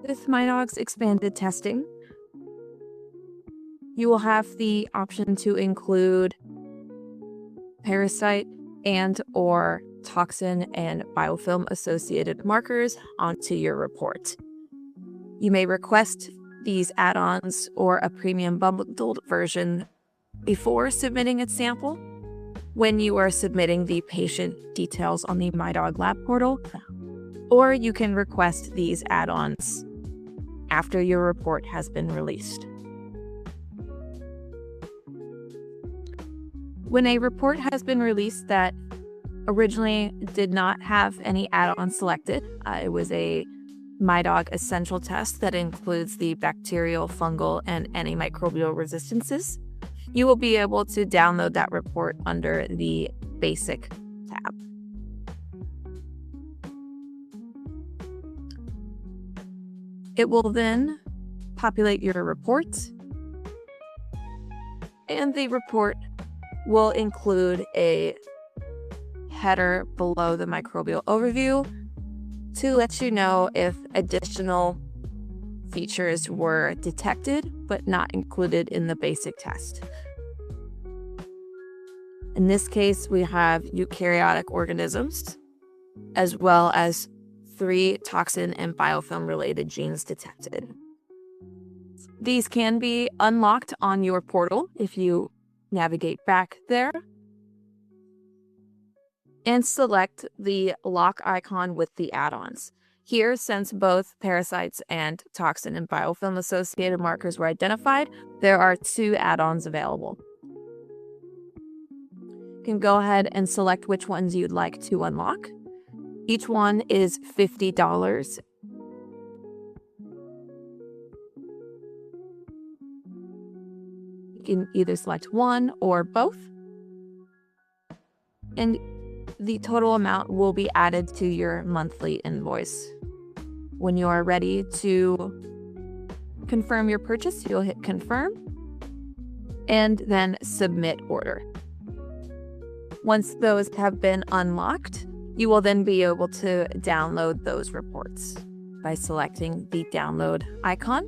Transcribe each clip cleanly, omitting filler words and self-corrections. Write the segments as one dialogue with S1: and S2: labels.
S1: With MiDOG's expanded testing, you will have the option to include parasite and/or toxin and biofilm associated markers onto your report. You may request these add-ons or a premium bundled version before submitting a sample when you are submitting the patient details on the MiDOG Lab Portal, or you can request these add-ons after your report has been released. When a report has been released that originally did not have any add-ons selected, it was a MiDOG essential test that includes the bacterial, fungal, and antimicrobial resistances, you will be able to download that report under the Basic tab. It will then populate your report, and the report will include a header below the microbial overview to let you know if additional features were detected but not included in the basic test. In this case, we have eukaryotic organisms, as well as 3 toxin and biofilm related genes detected. These can be unlocked on your portal if you navigate back there and select the lock icon with the add-ons. Here, since both parasites and toxin and biofilm associated markers were identified, there are 2 add-ons available. You can go ahead and select which ones you'd like to unlock. Each one is $50. You can either select one or both, and the total amount will be added to your monthly invoice. When you are ready to confirm your purchase, you'll hit confirm and then submit order. Once those have been unlocked, you will then be able to download those reports by selecting the download icon.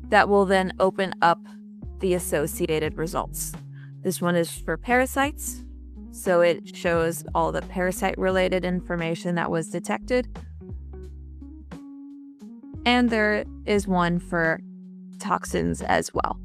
S1: That will then open up the associated results. This one is for parasites, so it shows all the parasite-related information that was detected. And there is one for toxins as well.